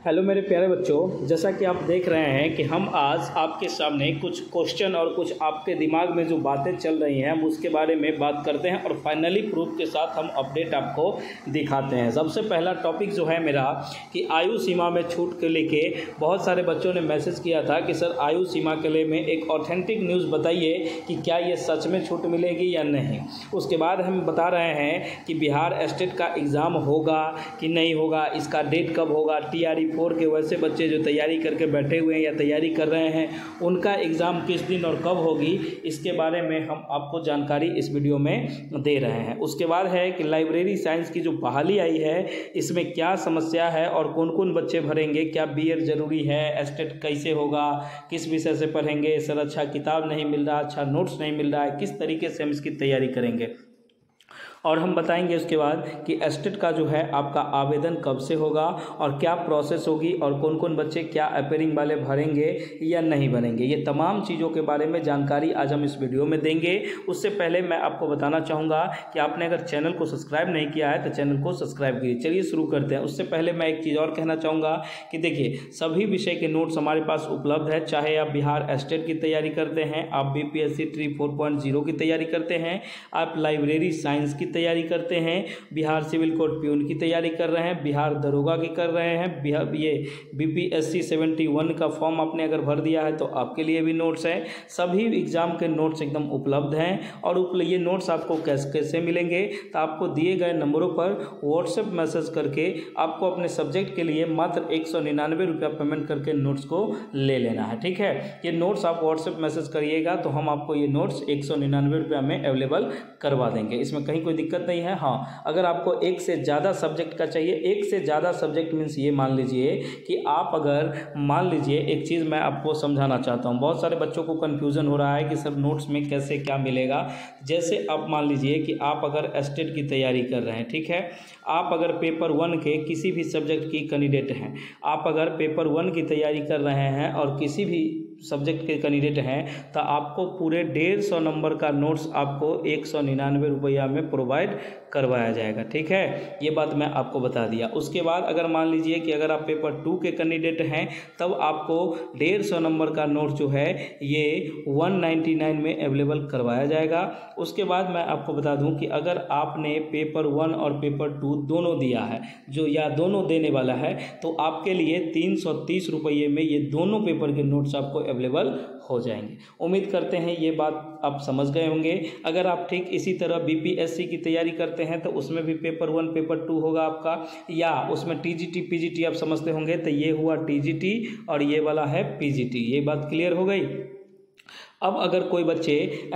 Hello मेरे प्यारे बच्चों, जैसा कि आप देख रहे हैं कि हम आज आपके सामने कुछ क्वेश्चन और कुछ आपके दिमाग में जो बातें चल रही हैं हम उसके बारे में बात करते हैं और फाइनली प्रूफ के साथ हम अपडेट आपको दिखाते हैं। सबसे पहला टॉपिक जो है मेरा कि आयु सीमा में छूट के लेके बहुत सारे बच्चों ने मैसेज किया था कि सर आयु सीमा के लिए में एक ऑथेंटिक न्यूज़ बताइए कि क्या ये सच में छूट मिलेगी या नहीं। उसके बाद हम बता रहे हैं कि बिहार स्टेट का एग्ज़ाम होगा कि नहीं होगा, इसका डेट कब होगा, TRE 4 के वैसे बच्चे जो तैयारी करके बैठे हुए हैं या तैयारी कर रहे हैं उनका एग्ज़ाम किस दिन और कब होगी, इसके बारे में हम आपको जानकारी इस वीडियो में दे रहे हैं। उसके बाद है कि लाइब्रेरी साइंस की जो बहाली आई है इसमें क्या समस्या है और कौन कौन बच्चे भरेंगे, क्या BEd ज़रूरी है, स्टेट कैसे होगा, किस विषय से पढ़ेंगे, सर अच्छा किताब नहीं मिल रहा, अच्छा नोट्स नहीं मिल रहा है, किस तरीके से हम इसकी तैयारी करेंगे। और हम बताएंगे उसके बाद कि स्टेट का जो है आपका आवेदन कब से होगा और क्या प्रोसेस होगी और कौन कौन बच्चे क्या अपेयरिंग वाले भरेंगे या नहीं भरेंगे। ये तमाम चीज़ों के बारे में जानकारी आज हम इस वीडियो में देंगे। उससे पहले मैं आपको बताना चाहूँगा कि आपने अगर चैनल को सब्सक्राइब नहीं किया है तो चैनल को सब्सक्राइब कीजिए। चलिए शुरू करते हैं। उससे पहले मैं एक चीज़ और कहना चाहूँगा कि देखिए सभी विषय के नोट्स हमारे पास उपलब्ध है, चाहे आप बिहार स्टेट की तैयारी करते हैं, आप BPSC ट्री 4.0 की तैयारी करते हैं, आप लाइब्रेरी साइंस की तैयारी करते हैं, बिहार सिविल कोर्ट प्यून की तैयारी कर रहे हैं, बिहार दरोगा की कर रहे हैं, बिहार ये BPSC 71 का फॉर्म आपने अगर भर दिया है तो आपके लिए भी नोट्स हैं। सभी एग्जाम के नोट्स एकदम उपलब्ध हैं और ये नोट्स आपको कैसे मिलेंगे तो आपको दिए गए नंबरों पर व्हाट्सएप मैसेज करके आपको अपने सब्जेक्ट के लिए मात्र 199 रुपया पेमेंट करके नोट्स को ले लेना है। ठीक है, ये नोट्स आप व्हाट्सएप मैसेज करिएगा तो हम आपको ये नोट्स 199 रुपया में अवेलेबल करवा देंगे। इसमें कहीं कोई दिक्कत नहीं है। हाँ, अगर आपको एक से ज़्यादा सब्जेक्ट का चाहिए, एक से ज़्यादा सब्जेक्ट मीन्स ये मान लीजिए कि आप अगर मान लीजिए एक चीज़ मैं आपको समझाना चाहता हूँ, बहुत सारे बच्चों को कन्फ्यूज़न हो रहा है कि सर नोट्स में कैसे क्या मिलेगा। जैसे आप मान लीजिए कि आप अगर स्टेट की तैयारी कर रहे हैं, ठीक है, आप अगर पेपर 1 के किसी भी सब्जेक्ट की कैंडिडेट हैं, आप अगर पेपर 1 की तैयारी कर रहे हैं और किसी भी सब्जेक्ट के कैंडिडेट हैं तो आपको पूरे 150 नंबर का नोट्स आपको 199 रुपया में प्रोवाइड करवाया जाएगा। ठीक है, ये बात मैं आपको बता दिया। उसके बाद अगर मान लीजिए कि अगर आप पेपर 2 के कैंडिडेट हैं तब आपको 150 नंबर का नोट जो है ये 199 में अवेलेबल करवाया जाएगा। उसके बाद मैं आपको बता दूं कि अगर आपने पेपर 1 और पेपर 2 दोनों दिया है जो या दोनों देने वाला है तो आपके लिए 330 रुपये में ये दोनों पेपर के नोट्स आपको अवेलेबल हो जाएंगे। उम्मीद करते हैं ये बात आप समझ गए होंगे। अगर आप ठीक इसी तरह BPSC की तैयारी करते हैं तो उसमें भी पेपर 1 पेपर 2 होगा आपका, या उसमें TGT PGT आप समझते होंगे तो ये हुआ TGT और ये वाला है PGT। ये बात क्लियर हो गई। अब अगर कोई बच्चे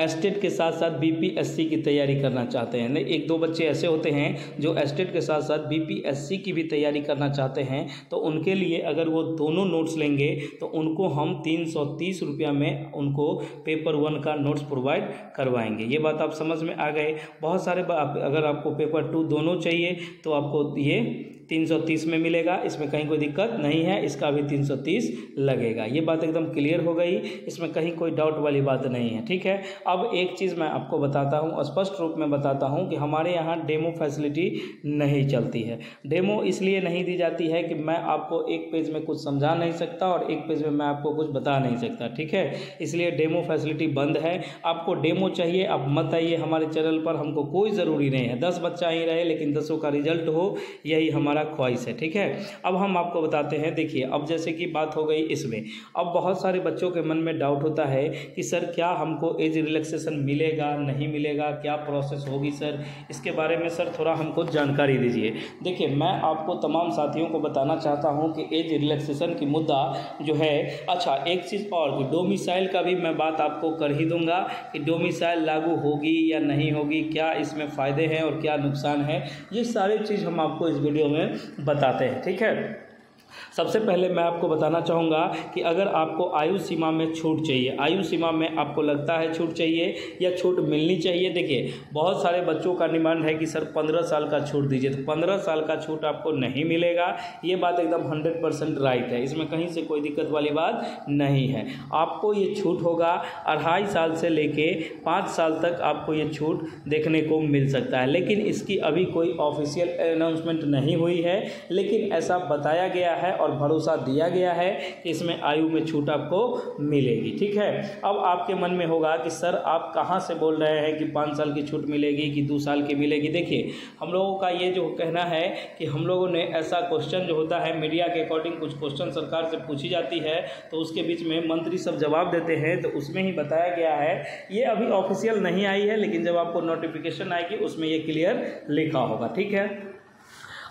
स्टेट के साथ साथ BPSC की तैयारी करना चाहते हैं, नहीं एक दो बच्चे ऐसे होते हैं जो स्टेट के साथ साथ BPSC की भी तैयारी करना चाहते हैं तो उनके लिए अगर वो दोनों नोट्स लेंगे तो उनको हम 330 रुपया में उनको पेपर 1 का नोट्स प्रोवाइड करवाएंगे। ये बात आप समझ में आ गए। बहुत सारे अगर आपको पेपर 2 दोनों चाहिए तो आपको ये 330 में मिलेगा, इसमें कहीं कोई दिक्कत नहीं है, इसका भी 330 लगेगा। ये बात एकदम क्लियर हो गई, इसमें कहीं कोई डाउट वाली बात नहीं है। ठीक है, अब एक चीज़ मैं आपको बताता हूँ, स्पष्ट रूप में बताता हूँ कि हमारे यहाँ डेमो फैसिलिटी नहीं चलती है। डेमो इसलिए नहीं दी जाती है कि मैं आपको एक पेज में कुछ समझा नहीं सकता और एक पेज में मैं आपको कुछ बता नहीं सकता। ठीक है, इसलिए डेमो फैसिलिटी बंद है। आपको डेमो चाहिए आप मत आइए हमारे चैनल पर, हमको कोई ज़रूरी नहीं है 10 बच्चा ही रहे लेकिन 10 का रिजल्ट हो, यही हमारा ख्वाहिश है। ठीक है, अब हम आपको बताते हैं। देखिए अब जैसे कि बात हो गई इसमें, अब बहुत सारे बच्चों के मन में डाउट होता है कि सर क्या हमको एज रिलैक्सेशन मिलेगा नहीं मिलेगा, क्या प्रोसेस होगी सर, इसके बारे में सर थोड़ा हमको जानकारी दीजिए। देखिए मैं आपको तमाम साथियों को बताना चाहता हूं कि एज रिलैक्सेशन की मुद्दा जो है, अच्छा एक चीज़ और कि डोमिसाइल का भी मैं बात आपको कर ही दूंगा कि डोमिसाइल लागू होगी या नहीं होगी, क्या इसमें फ़ायदे हैं और क्या नुकसान है, ये सारी चीज़ हम आपको इस वीडियो में बताते हैं। ठीक है, सबसे पहले मैं आपको बताना चाहूँगा कि अगर आपको आयु सीमा में छूट चाहिए, आयु सीमा में आपको लगता है छूट चाहिए या छूट मिलनी चाहिए। देखिए बहुत सारे बच्चों का डिमांड है कि सर 15 साल का छूट दीजिए, तो 15 साल का छूट आपको नहीं मिलेगा। ये बात एकदम 100% राइट है, इसमें कहीं से कोई दिक्कत वाली बात नहीं है। आपको ये छूट होगा 2.5 साल से लेके 5 साल तक आपको ये छूट देखने को मिल सकता है, लेकिन इसकी अभी कोई ऑफिशियल अनाउंसमेंट नहीं हुई है, लेकिन ऐसा बताया गया है है और भरोसा दिया गया है कि इसमें आयु में छूट आपको मिलेगी। ठीक है, अब आपके मन में होगा कि सर आप कहाँ से बोल रहे हैं कि 5 साल की छूट मिलेगी कि 2 साल की मिलेगी। देखिए, हम लोगों का ये जो कहना है कि हम लोगों ने ऐसा क्वेश्चन जो होता है मीडिया के अकॉर्डिंग कुछ क्वेश्चन सरकार से पूछी जाती है तो उसके बीच में मंत्री सब जवाब देते हैं, तो उसमें ही बताया गया है, ये अभी ऑफिशियल नहीं आई है लेकिन जब आपको नोटिफिकेशन आएगी उसमें ये क्लियर लिखा होगा। ठीक है,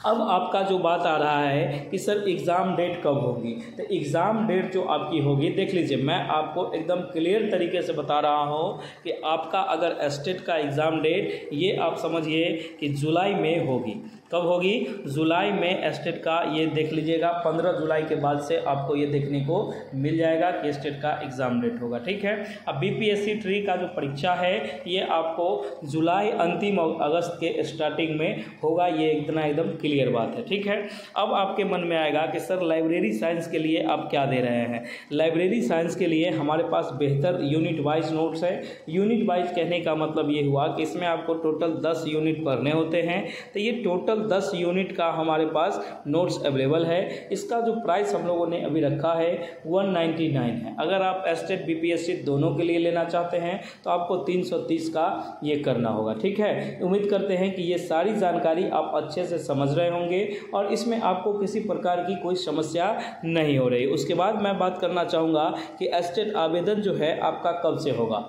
अब आपका जो बात आ रहा है कि सर एग्ज़ाम डेट कब होगी, तो एग्ज़ाम डेट जो आपकी होगी, देख लीजिए, मैं आपको एकदम क्लियर तरीके से बता रहा हूँ कि आपका अगर एस्टेट का एग्ज़ाम डेट ये आप समझिए कि जुलाई में होगी। कब होगी? जुलाई में एस्टेट का, ये देख लीजिएगा 15 जुलाई के बाद से आपको ये देखने को मिल जाएगा कि एस्टेट का एग्ज़ाम डेट होगा। ठीक है, अब बीपीएससी ट्री का जो परीक्षा है ये आपको जुलाई अंतिम अगस्त के स्टार्टिंग में होगा, ये इतना एकदम क्लियर बात है। ठीक है, अब आपके मन में आएगा कि सर लाइब्रेरी साइंस के लिए आप क्या दे रहे हैं। लाइब्रेरी साइंस के लिए हमारे पास बेहतर यूनिट वाइज नोट्स है। यूनिट वाइज कहने का मतलब ये हुआ कि इसमें आपको टोटल 10 यूनिट पढ़ने होते हैं, तो ये टोटल 10 यूनिट का हमारे पास नोट्स अवेलेबल है। इसका जो प्राइस हम लोगों ने अभी रखा है 199 है। अगर आप एस्टेट बीपीएससी दोनों के लिए लेना चाहते हैं तो आपको 330 का ये करना होगा। ठीक है, उम्मीद करते हैं कि ये सारी जानकारी आप अच्छे से समझ रहे होंगे और इसमें आपको किसी प्रकार की कोई समस्या नहीं हो रही। उसके बाद मैं बात करना चाहूँगा कि एस्टेट आवेदन जो है आपका कब से होगा।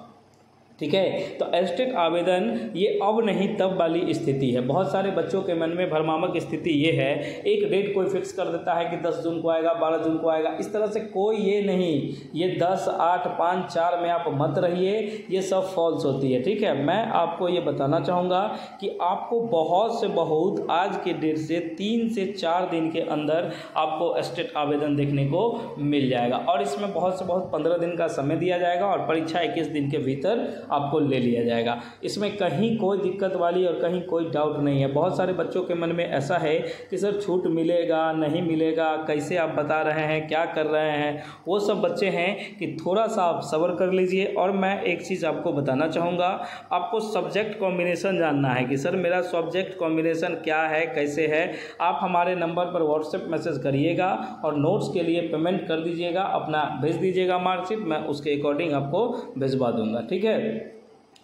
ठीक है, तो एस्टेट आवेदन ये अब नहीं तब वाली स्थिति है। बहुत सारे बच्चों के मन में भ्रमात्मक स्थिति ये है, एक डेट कोई फिक्स कर देता है कि 10 जून को आएगा, 12 जून को आएगा। इस तरह से कोई ये नहीं, ये 10, 8, 5, 4 में आप मत रहिए, ये सब फॉल्स होती है। ठीक है, मैं आपको ये बताना चाहूँगा कि आपको बहुत से बहुत आज के डेट से 3 से 4 दिन के अंदर आपको एस्टेट आवेदन देखने को मिल जाएगा और इसमें बहुत से बहुत 15 दिन का समय दिया जाएगा और परीक्षा 21 दिन के भीतर आपको ले लिया जाएगा। इसमें कहीं कोई दिक्कत वाली और कहीं कोई डाउट नहीं है। बहुत सारे बच्चों के मन में ऐसा है कि सर छूट मिलेगा नहीं मिलेगा, कैसे आप बता रहे हैं, क्या कर रहे हैं। वो सब बच्चे हैं कि थोड़ा सा आप सब्र कर लीजिए। और मैं एक चीज़ आपको बताना चाहूँगा, आपको सब्जेक्ट कॉम्बिनेशन जानना है कि सर मेरा सब्जेक्ट कॉम्बिनेशन क्या है, कैसे है। आप हमारे नंबर पर व्हाट्सएप मैसेज करिएगा और नोट्स के लिए पेमेंट कर दीजिएगा, अपना भेज दीजिएगा मार्कशीट, मैं उसके अकॉर्डिंग आपको भिजवा दूंगा। ठीक है,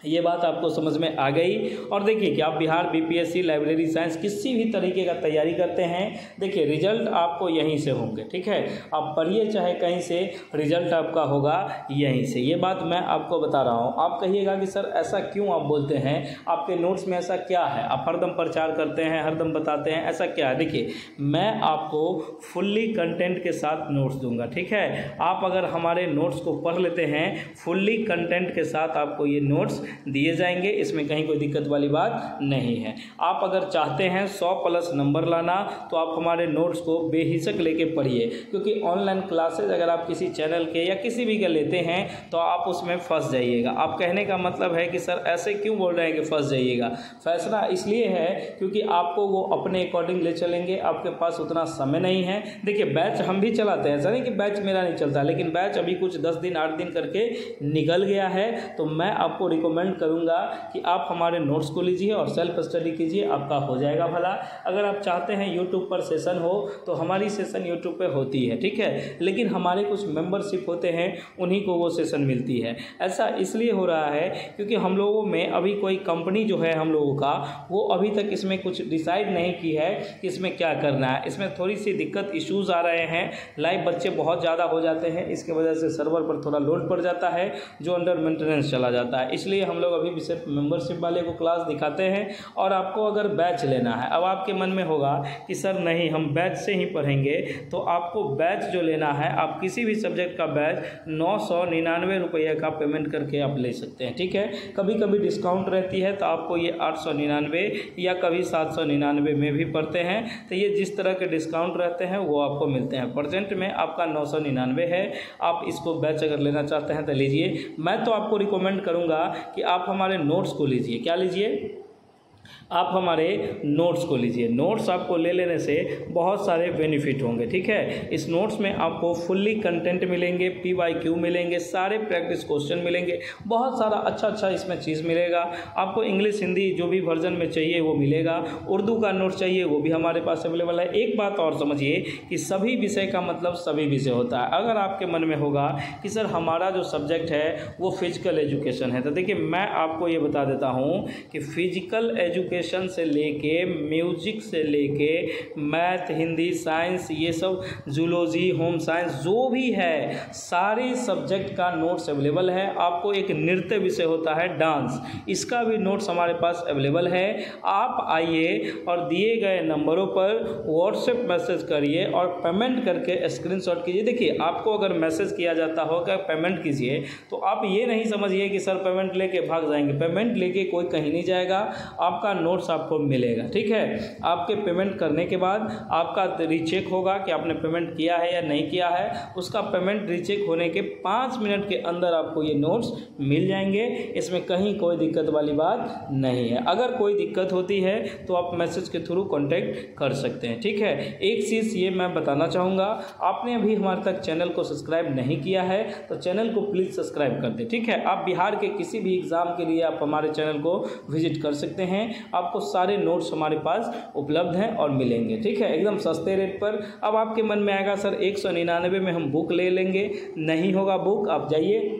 ये बात आपको समझ में आ गई। और देखिए कि आप बिहार बीपीएससी लाइब्रेरी साइंस किसी भी तरीके का तैयारी करते हैं, देखिए रिजल्ट आपको यहीं से होंगे। ठीक है, आप पढ़िए चाहे कहीं से, रिजल्ट आपका होगा यहीं से। ये बात मैं आपको बता रहा हूँ। आप कहिएगा कि सर ऐसा क्यों आप बोलते हैं, आपके नोट्स में ऐसा क्या है, आप हरदम प्रचार करते हैं, हरदम बताते हैं, ऐसा क्या है। देखिए, मैं आपको फुल्ली कंटेंट के साथ नोट्स दूंगा। ठीक है, आप अगर हमारे नोट्स को पढ़ लेते हैं फुल्ली कंटेंट के साथ आपको ये नोट्स दिए जाएंगे, इसमें कहीं कोई दिक्कत वाली बात नहीं है। आप अगर चाहते हैं 100+ नंबर लाना तो आप हमारे नोट्स को बेहिचक लेके पढ़िए, क्योंकि ऑनलाइन क्लासेज अगर आप किसी चैनल के या किसी भी के लेते हैं तो आप उसमें फंस जाइएगा। आप कहने का मतलब है कि सर ऐसे क्यों बोल रहे हैं कि फंस जाइएगा। फैसला इसलिए है क्योंकि आपको वो अपने अकॉर्डिंग ले चलेंगे, आपके पास उतना समय नहीं है। देखिए, बैच हम भी चलाते हैं, ऐसा नहीं कि बैच मेरा नहीं चलता, लेकिन बैच अभी कुछ 10 दिन 8 दिन करके निकल गया है। तो मैं आपको रिकमेंड करूंगा कि आप हमारे नोट्स को लीजिए और सेल्फ स्टडी कीजिए, आपका हो जाएगा भला। अगर आप चाहते हैं यूट्यूब पर सेशन हो तो हमारी सेशन यूट्यूब पे होती है। ठीक है, लेकिन हमारे कुछ मेंबरशिप होते हैं, उन्हीं को वो सेशन मिलती है। ऐसा इसलिए हो रहा है क्योंकि हम लोगों में अभी कोई कंपनी जो है हम लोगों का, वो अभी तक इसमें कुछ डिसाइड नहीं की है कि इसमें क्या करना है। इसमें थोड़ी सी दिक्कत इश्यूज़ आ रहे हैं, लाइव बच्चे बहुत ज़्यादा हो जाते हैं, इसके वजह से सर्वर पर थोड़ा लोड पड़ जाता है जो अंडर मेंटेनेंस चला जाता है। इसलिए हम लोग अभी भी सिर्फ मेंबरशिप वाले को क्लास दिखाते हैं। और आपको अगर बैच लेना है, अब आपके मन में होगा कि सर नहीं हम बैच से ही पढ़ेंगे, तो आपको बैच जो लेना है, आप किसी भी सब्जेक्ट का बैच 999 रुपये का पेमेंट करके आप ले सकते हैं। ठीक है, कभी कभी डिस्काउंट रहती है तो आपको ये 899 या कभी 799 में भी पड़ते हैं। तो ये जिस तरह के डिस्काउंट रहते हैं वो आपको मिलते हैं। प्रेजेंट में आपका 999 है। आप इसको बैच अगर लेना चाहते हैं तो लीजिए। मैं तो आपको रिकमेंड करूँगा कि आप हमारे नोट्स को लीजिए। क्या लीजिए? आप हमारे नोट्स को लीजिए। नोट्स आपको ले लेने से बहुत सारे बेनिफिट होंगे, ठीक है। इस नोट्स में आपको फुल्ली कंटेंट मिलेंगे, PYQ मिलेंगे, सारे प्रैक्टिस क्वेश्चन मिलेंगे, बहुत सारा अच्छा इसमें चीज़ मिलेगा। आपको इंग्लिश हिंदी जो भी वर्जन में चाहिए वो मिलेगा, उर्दू का नोट चाहिए वो भी हमारे पास अवेलेबल है। एक बात और समझिए कि सभी विषय का मतलब सभी विषय होता है। अगर आपके मन में होगा कि सर हमारा जो सब्जेक्ट है वो फिजिकल एजुकेशन है, तो देखिए मैं आपको ये बता देता हूँ कि फिजिकल एजुकेशन से लेके म्यूजिक से लेके मैथ, हिंदी, साइंस, ये सब जूलॉजी, होम साइंस जो भी है सारे सब्जेक्ट का नोट्स अवेलेबल है। आपको एक नृत्य विषय होता है डांस, इसका भी नोट्स हमारे पास अवेलेबल है। आप आइए और दिए गए नंबरों पर व्हाट्सएप मैसेज करिए और पेमेंट करके स्क्रीनशॉट कीजिए। देखिए आपको अगर मैसेज किया जाता हो कि पेमेंट कीजिए, तो आप ये नहीं समझिए कि सर पेमेंट लेके भाग जाएंगे। पेमेंट लेके कोई कहीं नहीं जाएगा, आपका नोट्स आपको मिलेगा, ठीक है। आपके पेमेंट करने के बाद आपका रीचेक होगा कि आपने पेमेंट किया है या नहीं किया है। उसका पेमेंट रीचेक होने के 5 मिनट के अंदर आपको ये नोट्स मिल जाएंगे। इसमें कहीं कोई दिक्कत वाली बात नहीं है। अगर कोई दिक्कत होती है तो आप मैसेज के थ्रू कांटेक्ट कर सकते हैं, ठीक है। एक चीज़ ये मैं बताना चाहूँगा, आपने अभी हमारे तक चैनल को सब्सक्राइब नहीं किया है तो चैनल को प्लीज़ सब्सक्राइब कर दें, ठीक है। आप बिहार के किसी भी एग्ज़ाम के लिए आप हमारे चैनल को विजिट कर सकते हैं। आपको सारे नोट्स हमारे पास उपलब्ध हैं और मिलेंगे, ठीक है, एकदम सस्ते रेट पर। अब आपके मन में आएगा सर 199 में हम बुक ले लेंगे, नहीं होगा बुक। आप जाइए,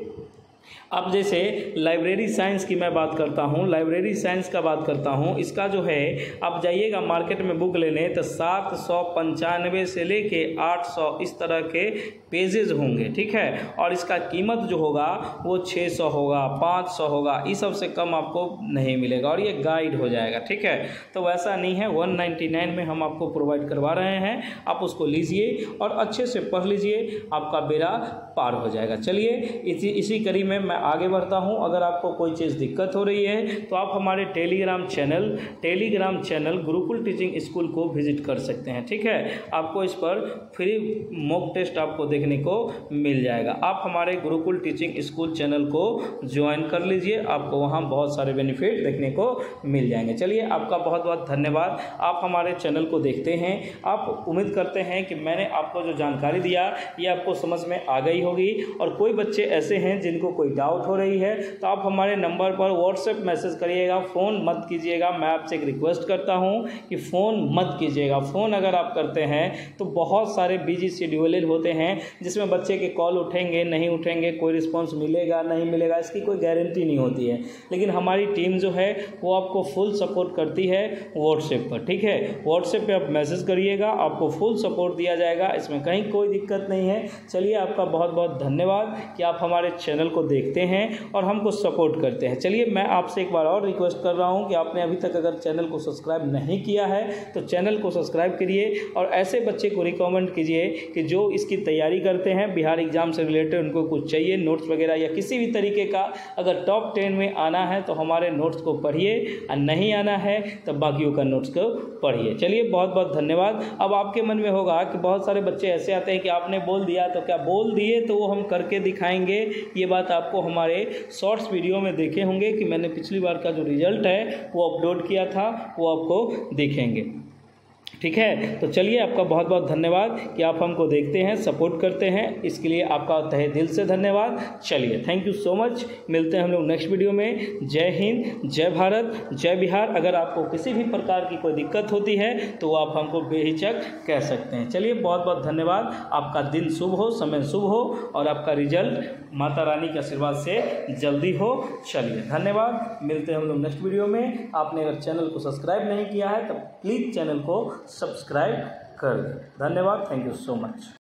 अब जैसे लाइब्रेरी साइंस की मैं बात करता हूँ, लाइब्रेरी साइंस का बात करता हूँ, इसका जो है आप जाइएगा मार्केट में बुक लेने तो 795 से लेके 800 इस तरह के पेजेस होंगे, ठीक है। और इसका कीमत जो होगा वो 600 होगा, 500 होगा, इस सब से कम आपको नहीं मिलेगा और ये गाइड हो जाएगा, ठीक है। तो वैसा नहीं है, 199 में हम आपको प्रोवाइड करवा रहे हैं। आप उसको लीजिए और अच्छे से पढ़ लीजिए, आपका बेड़ा पार हो जाएगा। चलिए इसी कड़ी में मैं आगे बढ़ता हूं। अगर आपको कोई चीज़ दिक्कत हो रही है तो आप हमारे Telegram channel Gurukul teaching school को विजिट कर सकते हैं, ठीक है। आपको इस पर फ्री मॉक टेस्ट आपको देखने को मिल जाएगा। आप हमारे गुरुकुल टीचिंग स्कूल चैनल को ज्वाइन कर लीजिए, आपको वहां बहुत सारे बेनिफिट देखने को मिल जाएंगे। चलिए आपका बहुत बहुत धन्यवाद, आप हमारे चैनल को देखते हैं। आप उम्मीद करते हैं कि मैंने आपको जो जानकारी दिया ये आपको समझ में आ गई होगी। और कोई बच्चे ऐसे हैं जिनको कोई डाउट हो रही है तो आप हमारे नंबर पर व्हाट्सएप मैसेज करिएगा, फ़ोन मत कीजिएगा। मैं आपसे एक रिक्वेस्ट करता हूं कि फ़ोन मत कीजिएगा। फ़ोन अगर आप करते हैं तो बहुत सारे बिजी शेड्यूल होते हैं जिसमें बच्चे के कॉल उठेंगे नहीं उठेंगे, कोई रिस्पॉन्स मिलेगा नहीं मिलेगा, इसकी कोई गारंटी नहीं होती है। लेकिन हमारी टीम जो है वो आपको फुल सपोर्ट करती है व्हाट्सएप पर, ठीक है। व्हाट्सएप पर आप मैसेज करिएगा, आपको फुल सपोर्ट दिया जाएगा, इसमें कहीं कोई दिक्कत नहीं है। चलिए आपका बहुत बहुत धन्यवाद कि आप हमारे चैनल को देखते हैं और हमको सपोर्ट करते हैं। चलिए मैं आपसे एक बार और रिक्वेस्ट कर रहा हूं कि आपने अभी तक अगर चैनल को सब्सक्राइब नहीं किया है तो चैनल को सब्सक्राइब करिए और ऐसे बच्चे को रिकमेंड कीजिए कि जो इसकी तैयारी करते हैं बिहार एग्जाम से रिलेटेड, उनको कुछ चाहिए नोट्स वगैरह या किसी भी तरीके का, अगर टॉप 10 में आना है तो हमारे नोट्स को पढ़िए और नहीं आना है तो बाकियों का नोट्स को पढ़िए। चलिए बहुत बहुत धन्यवाद। अब आपके मन में होगा कि बहुत सारे बच्चे ऐसे आते हैं कि आपने बोल दिया तो क्या बोल दिए तो वो हम करके दिखाएंगे। ये बात आपको हमारे शॉर्ट्स वीडियो में देखे होंगे कि मैंने पिछली बार का जो रिजल्ट है वो अपलोड किया था, वो आपको दिखेंगे, ठीक है। तो चलिए आपका बहुत बहुत धन्यवाद कि आप हमको देखते हैं, सपोर्ट करते हैं, इसके लिए आपका तहे दिल से धन्यवाद। चलिए थैंक यू सो मच, मिलते हैं हम लोग नेक्स्ट वीडियो में। जय हिंद, जय भारत, जय बिहार। अगर आपको किसी भी प्रकार की कोई दिक्कत होती है तो आप हमको बेहिचक कह सकते हैं। चलिए बहुत बहुत धन्यवाद, आपका दिन शुभ हो, समय शुभ हो और आपका रिजल्ट माता रानी के आशीर्वाद से जल्दी हो। चलिए धन्यवाद, मिलते हैं हम लोग नेक्स्ट वीडियो में। आपने अगर चैनल को सब्सक्राइब नहीं किया है तो प्लीज़ चैनल को सब्सक्राइब कर दें। धन्यवाद, थैंक यू सो मच।